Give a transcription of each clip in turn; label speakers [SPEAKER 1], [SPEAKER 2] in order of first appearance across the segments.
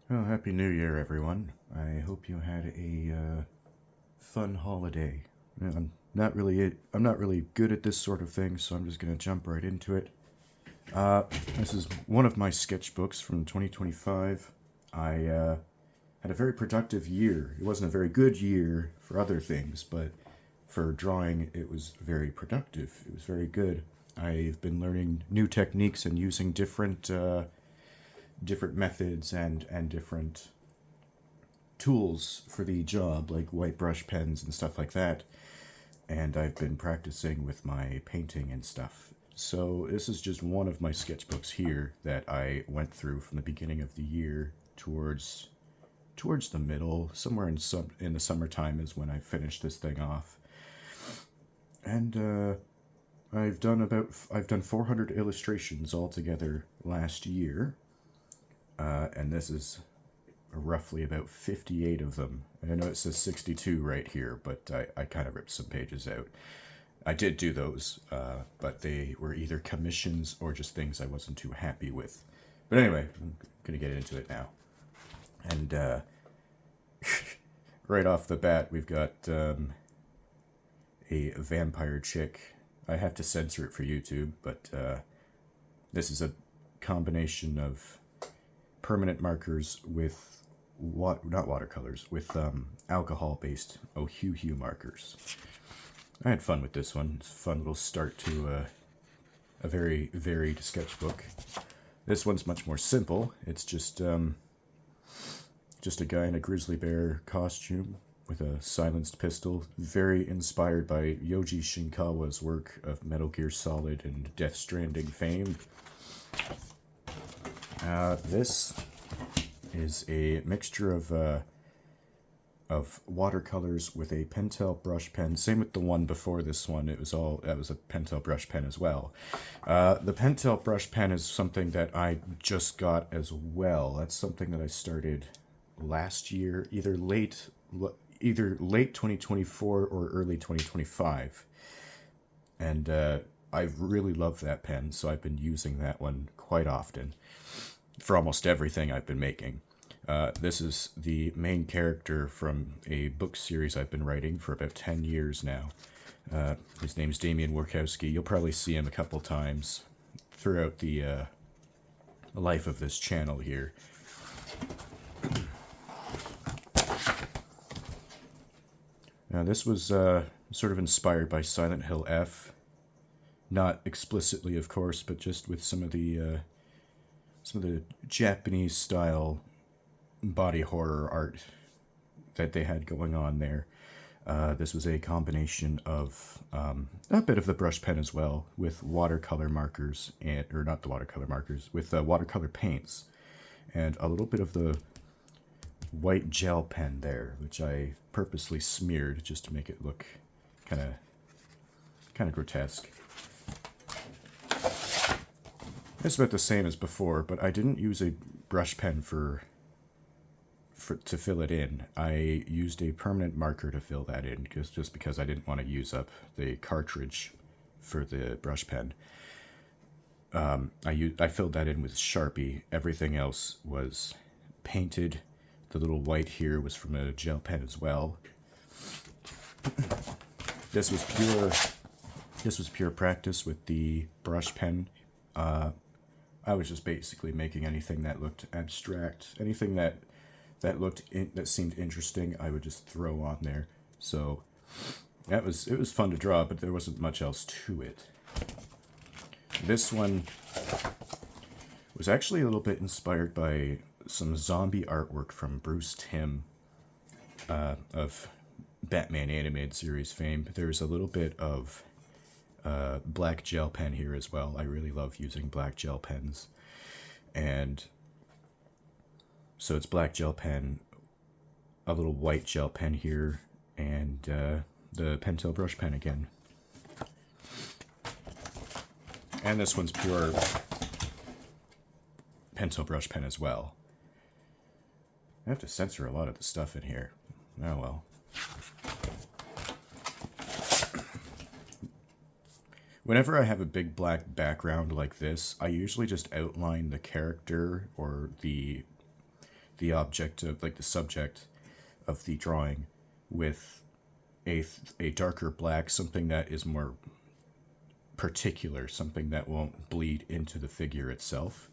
[SPEAKER 1] Well, Happy New Year, everyone. I hope you had a fun holiday. I'm not really good at this sort of thing, so I'm just gonna jump right into it. This is one of my sketchbooks from 2025. I had a very productive year. It wasn't a very good year for other things, but for drawing, it was very productive. It was very good. I've been learning new techniques and using different methods and different tools for the job, like white brush pens and stuff like that. And I've been practicing with my painting and stuff. So this is just one of my sketchbooks here that I went through from the beginning of the year towards the middle, somewhere in the summertime is when I finished this thing off. And I've done 400 illustrations altogether last year, and this is roughly about 58 of them. I know it says 62 right here, but I kind of ripped some pages out. I did do those, but they were either commissions or just things I wasn't too happy with. But anyway, I'm going to get into it now. And right off the bat, we've got a vampire chick. I have to censor it for YouTube, but this is a combination of permanent markers with not watercolors, with alcohol-based Hue markers. I had fun with this one. It's a fun little start to a very varied sketchbook. This one's much more simple. It's just a guy in a grizzly bear costume with a silenced pistol, very inspired by Yoji Shinkawa's work of Metal Gear Solid and Death Stranding fame. This is a mixture of watercolors with a Pentel brush pen. Same with the one before this one. That was a Pentel brush pen as well. The Pentel brush pen is something that I just got as well. That's something that I started last year, either late 2024 or early 2025. And I really love that pen, so I've been using that one quite often for almost everything I've been making. This is the main character from a book series I've been writing for about 10 years now. His name's Damian Warkowski. You'll probably see him a couple times throughout the life of this channel here. Now, this was sort of inspired by Silent Hill F. Not explicitly, of course, but just with some of the Japanese style body horror art that they had going on there. This was a combination of a bit of the brush pen as well, with watercolor markers, or not the watercolor markers, with watercolor paints, and a little bit of the white gel pen there, which I purposely smeared just to make it look kind of grotesque. It's about the same as before, but I didn't use a brush pen to fill it in. I used a permanent marker to fill that in, just because I didn't want to use up the cartridge for the brush pen. I filled that in with Sharpie. Everything else was painted. The little white here was from a gel pen as well. This was pure practice with the brush pen. I was just basically making anything that looked abstract, anything that seemed interesting, I would just throw on there. So it was fun to draw, but there wasn't much else to it. This one was actually a little bit inspired by some zombie artwork from Bruce Timm of Batman animated series fame. There's a little bit of black gel pen here as well. I really love using black gel pens. And so it's black gel pen, a little white gel pen here, and the Pentel brush pen again. And this one's pure Pentel brush pen as well. I have to censor a lot of the stuff in here. Oh well. Whenever I have a big black background like this, I usually just outline the character or the the object of, like, the subject of the drawing with a darker black, something that is more particular, something that won't bleed into the figure itself.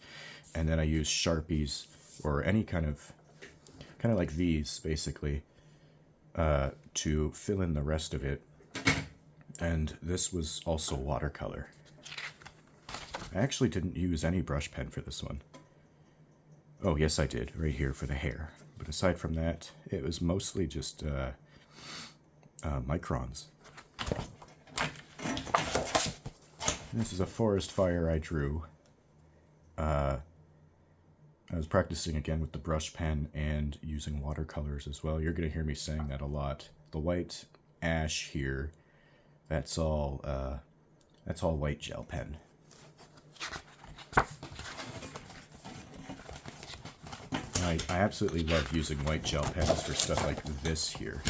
[SPEAKER 1] And then I use Sharpies or any kind of like these, basically, to fill in the rest of it. And this was also watercolor. I actually didn't use any brush pen for this one. Oh, yes, I did, right here for the hair. But aside from that, it was mostly just microns. This is a forest fire I drew. I was practicing again with the brush pen and using watercolors as well. You're going to hear me saying that a lot. The white ash here, that's all white gel pen. I absolutely love using white gel pens for stuff like this here,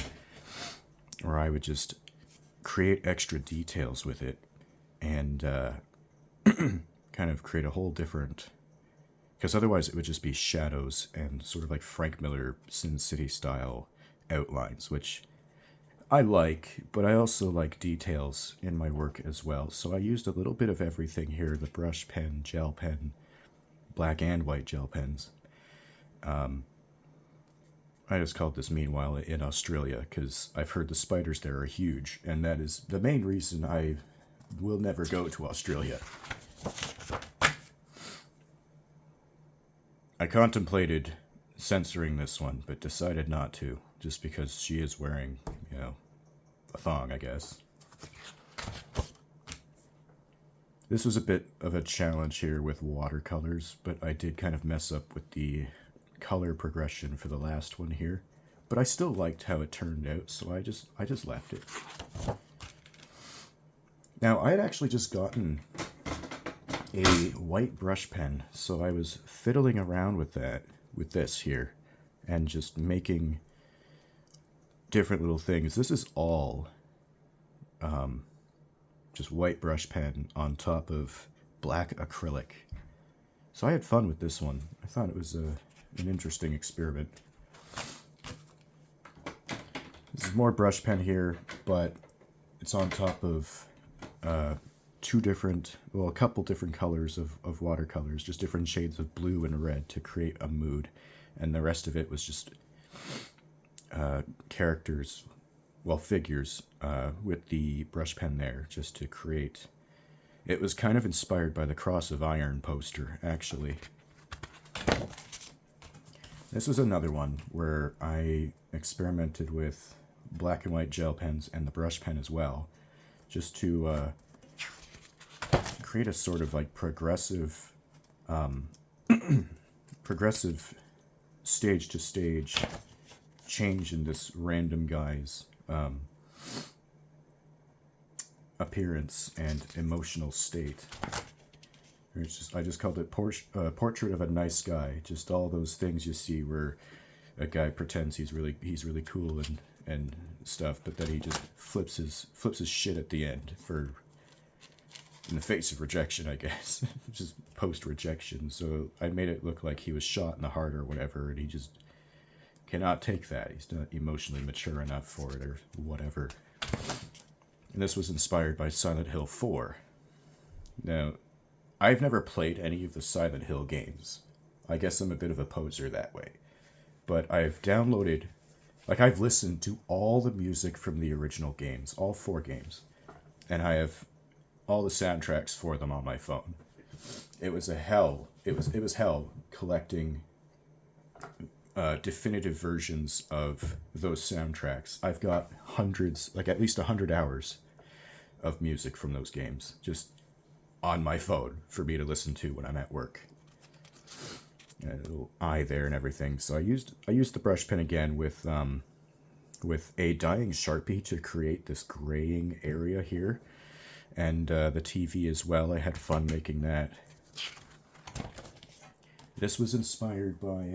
[SPEAKER 1] where I would just create extra details with it and kind of create a whole different... Because otherwise it would just be shadows and sort of like Frank Miller Sin City style outlines, which I like, but I also like details in my work as well. So I used a little bit of everything here, the brush pen, gel pen, black and white gel pens. I just called this Meanwhile in Australia because I've heard the spiders there are huge, and that is the main reason I will never go to Australia. I contemplated censoring this one, but decided not to, just because she is wearing, you know, a thong, I guess. This was a bit of a challenge here with watercolors, but I did kind of mess up with the color progression for the last one here. But I still liked how it turned out, so I just left it. Now, I had actually just gotten a white brush pen, so I was fiddling around with this here, and just making different little things. This is all just white brush pen on top of black acrylic. So I had fun with this one. I thought it was an interesting experiment. This is more brush pen here, but it's on top of a couple different colors of watercolors, just different shades of blue and red to create a mood. And the rest of it was just characters, well, figures, with the brush pen there, just to create... It was kind of inspired by the Cross of Iron poster, actually. This was another one where I experimented with black and white gel pens and the brush pen as well, just to create a sort of like progressive stage to stage change in this random guy's appearance and emotional state. I just called it Portrait of a Nice Guy. Just all those things you see where a guy pretends he's really cool and stuff, but then he just flips his shit at the end in the face of rejection, I guess. Just post-rejection. So I made it look like he was shot in the heart or whatever, and he just cannot take that. He's not emotionally mature enough for it or whatever. And this was inspired by Silent Hill 4. Now, I've never played any of the Silent Hill games. I guess I'm a bit of a poser that way. But I've I've listened to all the music from the original games, all 4 games. And I have all the soundtracks for them on my phone. It was hell collecting definitive versions of those soundtracks. I've got hundreds, like at least 100 hours of music from those games, just on my phone for me to listen to when I'm at work. And a little eye there and everything. So I used the brush pen again with a dying Sharpie to create this graying area here, and the TV as well. I had fun making that. This was inspired by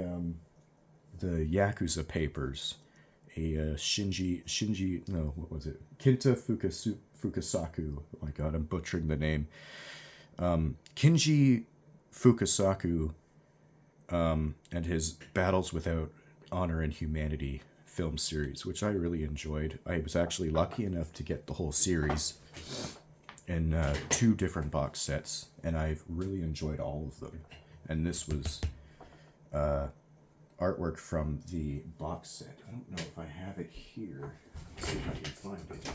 [SPEAKER 1] the Yakuza papers. Kinta Fukasaku. Oh my god, I'm butchering the name. Kinji Fukasaku and his Battles Without Honor and Humanity film series, which I really enjoyed. I was actually lucky enough to get the whole series in 2 different box sets, and I've really enjoyed all of them. And this was artwork from the box set. I don't know if I have it here. Let's see if I can find it.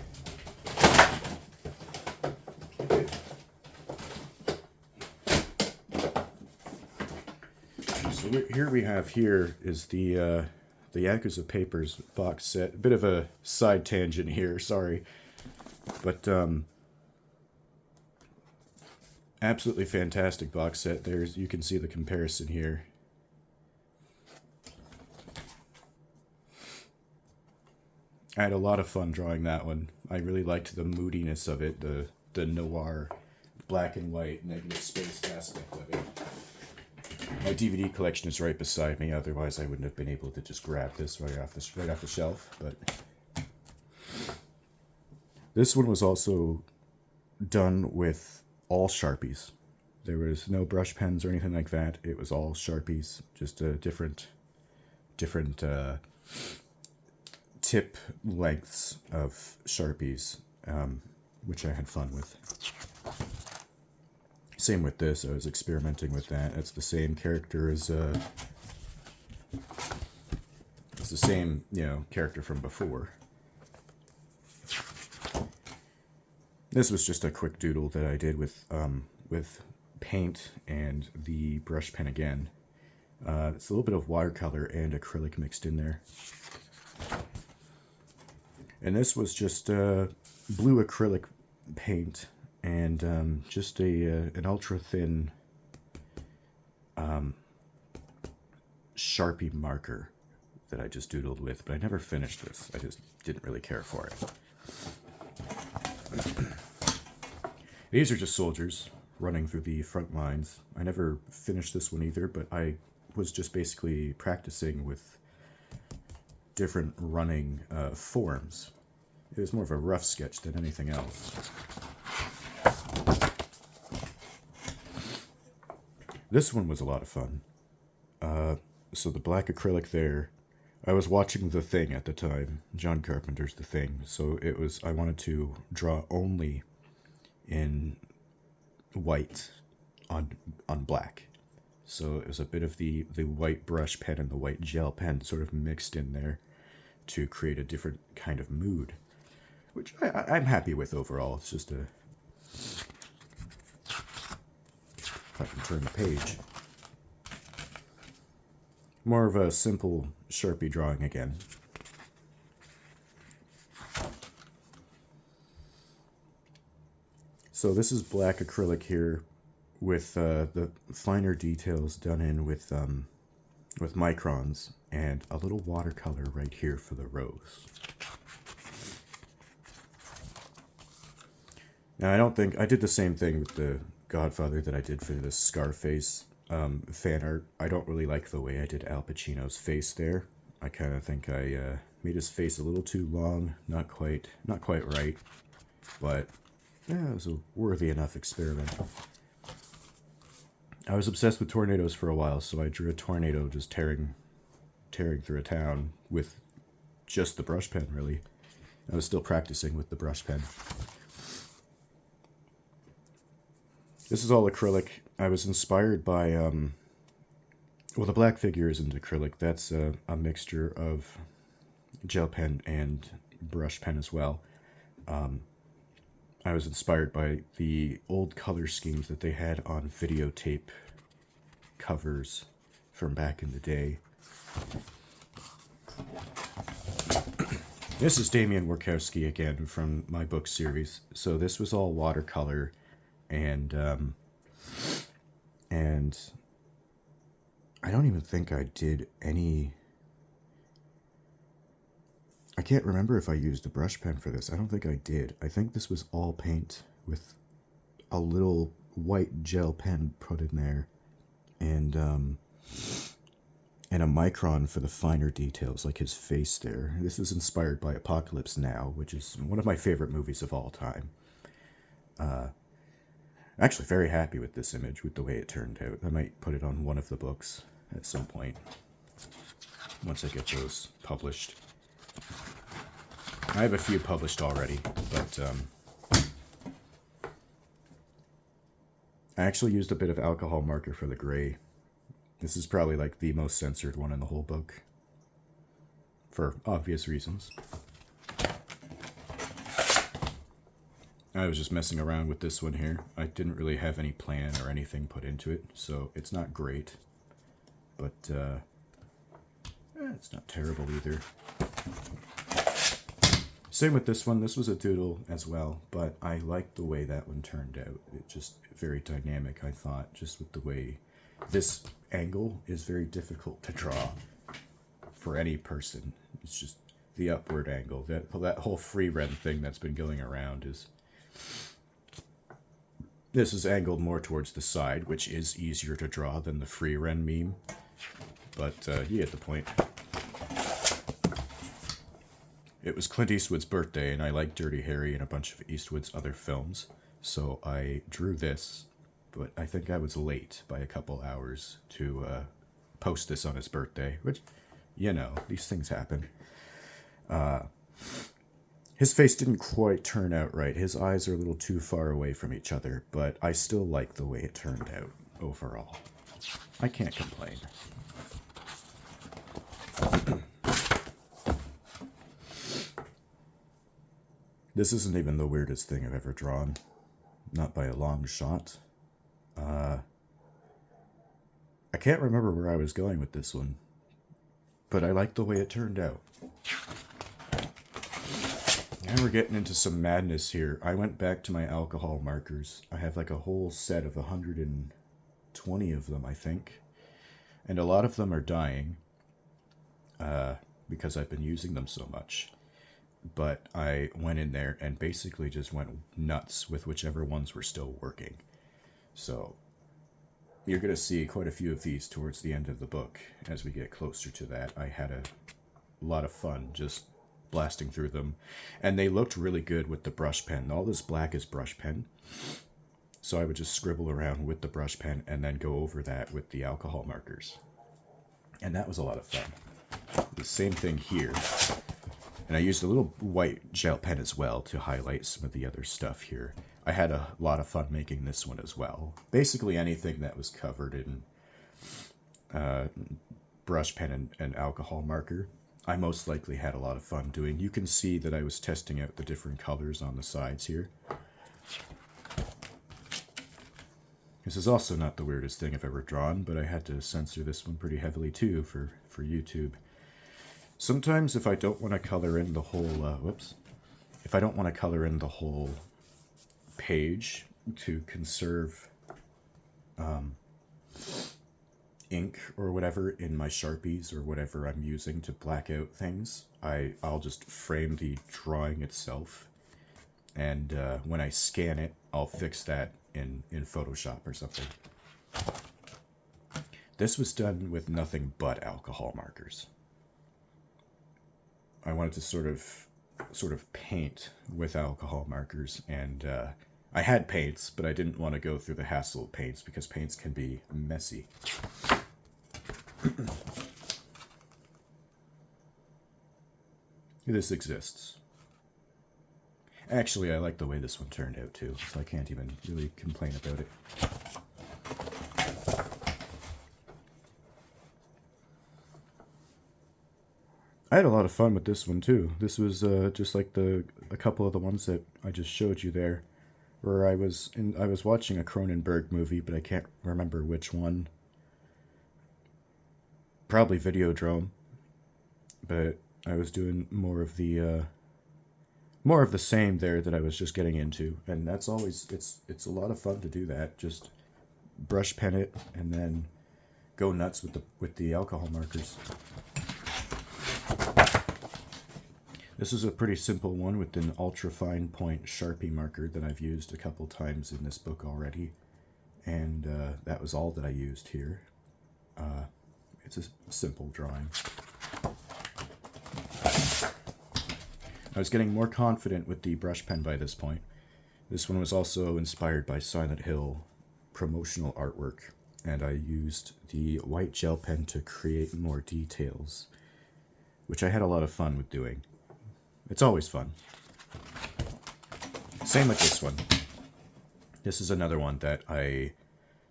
[SPEAKER 1] So here we have is the Yakuza Papers box set. A bit of a side tangent here, sorry. But absolutely fantastic box set. You can see the comparison here. I had a lot of fun drawing that one. I really liked the moodiness of it, the noir, black and white, negative space aspect of it. My DVD collection is right beside me, otherwise I wouldn't have been able to just grab this right off the shelf. But this one was also done with all Sharpies. There was no brush pens or anything like that. It was all Sharpies, just a different tip lengths of Sharpies, which I had fun with. Same with this, I was experimenting with that. It's the same character as it's the same, character from before. This was just a quick doodle that I did with paint and the brush pen again. It's a little bit of watercolor and acrylic mixed in there. And this was just blue acrylic paint and just an ultra thin Sharpie marker that I just doodled with, but I never finished this. I just didn't really care for it. These are just soldiers running through the front lines. I never finished this one either, but I was just basically practicing with different running forms. It was more of a rough sketch than anything else. This one was a lot of fun. So the black acrylic there, I was watching The Thing at the time, John Carpenter's The Thing, so I wanted to draw only in white on black. So it was a bit of the white brush pen and the white gel pen sort of mixed in there to create a different kind of mood, which I'm happy with overall. It's just if I can turn the page. More of a simple Sharpie drawing again. So this is black acrylic here with the finer details done in with microns and a little watercolor right here for the rose. Now I did the same thing with the Godfather that I did for this Scarface fan art. I don't really like the way I did Al Pacino's face there. I kind of think I made his face a little too long, not quite right, but yeah, it was a worthy enough experiment. I was obsessed with tornadoes for a while, so I drew a tornado just tearing through a town with just the brush pen, really. I was still practicing with the brush pen. This is all acrylic. I was inspired by, the black figure isn't acrylic. That's a mixture of gel pen and brush pen as well. I was inspired by the old color schemes that they had on videotape covers from back in the day. This is Damian Warkowski again from my book series. So this was all watercolor and I don't even think I did any... I can't remember if I used a brush pen for this. I don't think I did. I think this was all paint with a little white gel pen put in there and a micron for the finer details, like his face there. This is inspired by Apocalypse Now, which is one of my favorite movies of all time. Actually very happy with this image, with the way it turned out. I might put it on one of the books. at some point once I get those published. I have a few published already, but I actually used a bit of alcohol marker for the gray. This is probably like the most censored one in the whole book, for obvious reasons. I was just messing around with this one here. I didn't really have any plan or anything put into it, so it's not great, but it's not terrible either. Same with this one. This was a doodle as well, but I liked the way that one turned out. It just very dynamic, I thought, just with the way this angle is very difficult to draw for any person. It's just the upward angle. That whole free rend thing that's been going around is... This is angled more towards the side, which is easier to draw than the free rend meme. But you get the point. It was Clint Eastwood's birthday, and I like Dirty Harry and a bunch of Eastwood's other films, so I drew this, but I think I was late by a couple hours to post this on his birthday, which, you know, these things happen. His face didn't quite turn out right. His eyes are a little too far away from each other, but I still like the way it turned out overall. I can't complain. This isn't even the weirdest thing I've ever drawn. Not by a long shot. I can't remember where I was going with this one, but I like the way it turned out. Now we're getting into some madness here. I went back to my alcohol markers. I have like a whole set of 120 of them, I think. And a lot of them are dying because I've been using them so much. But I went in there and basically just went nuts with whichever ones were still working. So you're going to see quite a few of these towards the end of the book as we get closer to that. I had a lot of fun just blasting through them. And they looked really good with the brush pen. All this black is brush pen. So I would just scribble around with the brush pen and then go over that with the alcohol markers. And that was a lot of fun. The same thing here. And I used a little white gel pen as well to highlight some of the other stuff here. I had a lot of fun making this one as well. Basically anything that was covered in brush pen and alcohol marker, I most likely had a lot of fun doing. You can see that I was testing out the different colors on the sides here. This is also not the weirdest thing I've ever drawn, but I had to censor this one pretty heavily too for YouTube. Sometimes if I don't want to color in the whole, if I don't want to color in the whole page to conserve ink or whatever in my Sharpies or whatever I'm using to black out things, I'll just frame the drawing itself. And when I scan it, I'll fix that in Photoshop or something. This was done with nothing but alcohol markers. I wanted to sort of paint with alcohol markers, and I had paints, but I didn't want to go through the hassle of paints because paints can be messy. This exists. Actually, I like the way this one turned out too, so I can't even really complain about it. I had a lot of fun with this one too. This was just like a couple of the ones that I just showed you there, where I was watching a Cronenberg movie, but I can't remember which one. Probably Videodrome, but I was doing more of the same there that I was just getting into, and that's always it's a lot of fun to do that. Just brush pen it and then go nuts with the alcohol markers. This is a pretty simple one with an ultra fine point Sharpie marker that I've used a couple times in this book already, and that was all that I used here. It's a simple drawing. I was getting more confident with the brush pen by this point. This one was also inspired by Silent Hill promotional artwork, and I used the white gel pen to create more details, which I had a lot of fun with doing. It's always fun. Same with this one. This is another one that I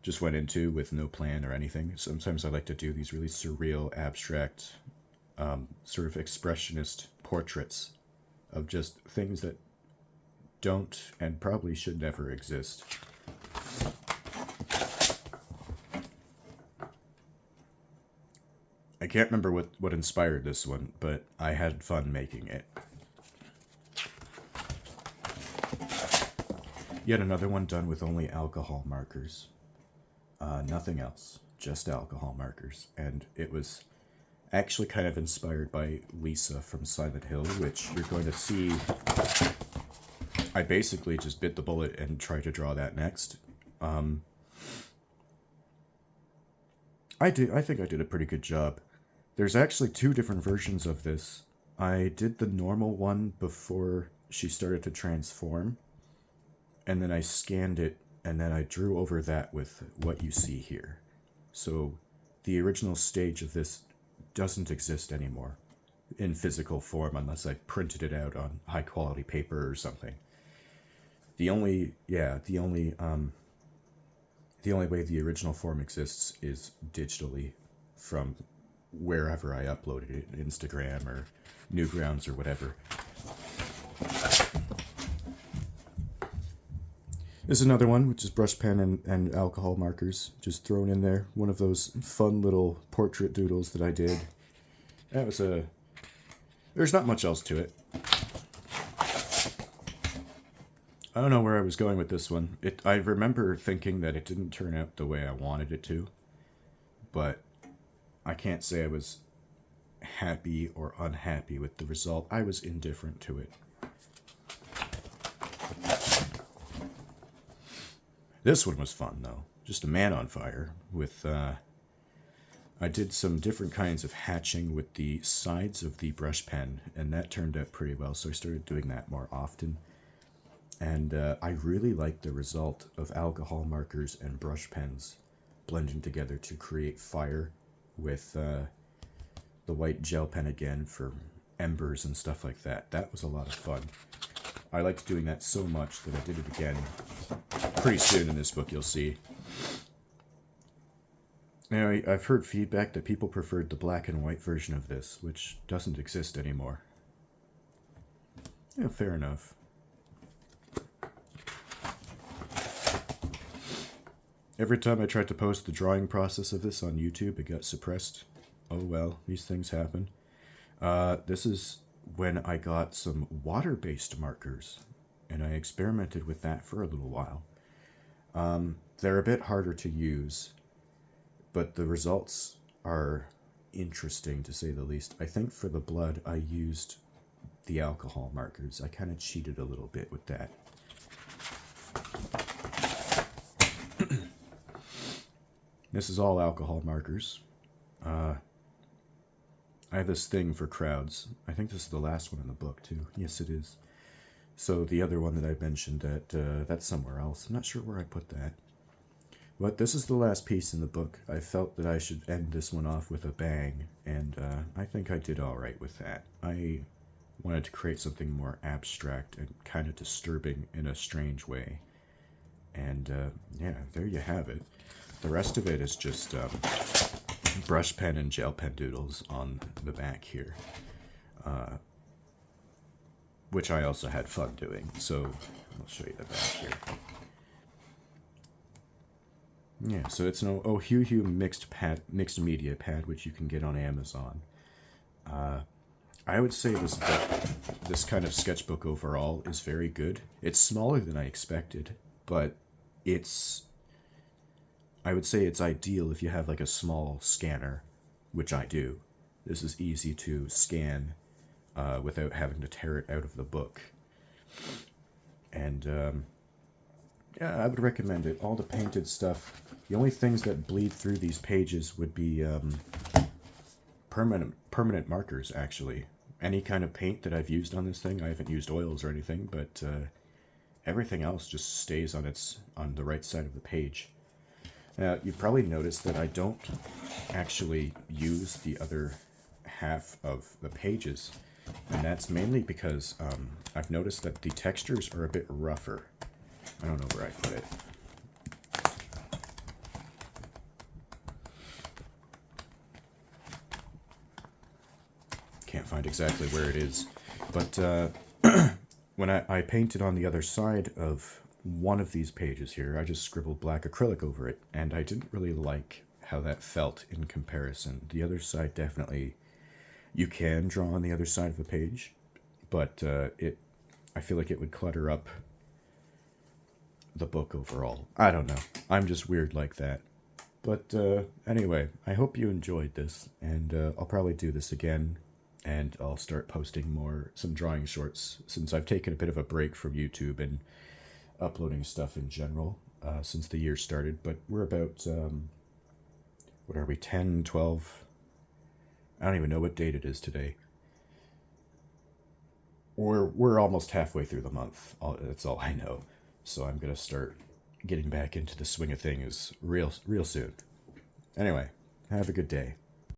[SPEAKER 1] just went into with no plan or anything. Sometimes I like to do these really surreal, abstract, sort of expressionist portraits of just things that don't and probably should never exist. I can't remember what inspired this one, but I had fun making it. Yet another one done with only alcohol markers. Nothing else, just alcohol markers. And it was actually kind of inspired by Lisa from Silent Hill, which you're going to see. I basically just bit the bullet and tried to draw that next. I think I did a pretty good job. There's actually 2 different versions of this. I did the normal one before she started to transform, and then I scanned it, and then I drew over that with what you see here. So the original stage of this doesn't exist anymore in physical form unless I printed it out on high quality paper or something. The only way the original form exists is digitally from wherever I uploaded it, Instagram or Newgrounds or whatever. There's another one, which is brush pen and alcohol markers, just thrown in there. One of those fun little portrait doodles that I did. That was there's not much else to it. I don't know where I was going with this one. I remember thinking that it didn't turn out the way I wanted it to, but I can't say I was happy or unhappy with the result. I was indifferent to it. This one was fun, though. Just a man on fire with, I did some different kinds of hatching with the sides of the brush pen, and that turned out pretty well, so I started doing that more often. And I really liked the result of alcohol markers and brush pens blending together to create fire with the white gel pen again for embers and stuff like that. That was a lot of fun. I liked doing that so much that I did it again pretty soon in this book, you'll see. Now, I've heard feedback that people preferred the black and white version of this, which doesn't exist anymore. Yeah, fair enough. Every time I tried to post the drawing process of this on YouTube, it got suppressed. Oh well, these things happen. This is when I got some water-based markers, and I experimented with that for a little while. They're a bit harder to use, but the results are interesting, to say the least. I think for the blood, I used the alcohol markers. I kind of cheated a little bit with that. This is all alcohol markers. I have this thing for crowds. I think this is the last one in the book, too. Yes, it is. So the other one that I mentioned, that's somewhere else. I'm not sure where I put that. But this is the last piece in the book. I felt that I should end this one off with a bang, and I think I did all right with that. I wanted to create something more abstract and kind of disturbing in a strange way. And yeah, there you have it. The rest of it is just brush pen and gel pen doodles on the back here, which I also had fun doing. So I'll show you the back here. Yeah, so it's an Ohuhu mixed media pad, which you can get on Amazon. I would say this kind of sketchbook overall is very good. It's smaller than I expected, but I would say it's ideal if you have like a small scanner, which I do. This is easy to scan without having to tear it out of the book. And yeah, I would recommend it. All the painted stuff. The only things that bleed through these pages would be permanent markers, actually. Any kind of paint that I've used on this thing, I haven't used oils or anything, but everything else just stays on the right side of the page. Now, you've probably noticed that I don't actually use the other half of the pages, and that's mainly because I've noticed that the textures are a bit rougher. I don't know where I put it. Can't find exactly where it is, but when I painted on the other side of one of these pages here, I just scribbled black acrylic over it, and I didn't really like how that felt in comparison. The other side definitely, you can draw on the other side of the page, but I feel like it would clutter up the book overall. I don't know. I'm just weird like that. But anyway, I hope you enjoyed this, and I'll probably do this again, and I'll start posting some drawing shorts, since I've taken a bit of a break from YouTube and uploading stuff in general since the year started. But we're about, what are we, 10, 12? I don't even know what date it is today. We're almost halfway through the month. That's all I know. So I'm gonna start getting back into the swing of things real soon. Anyway, have a good day.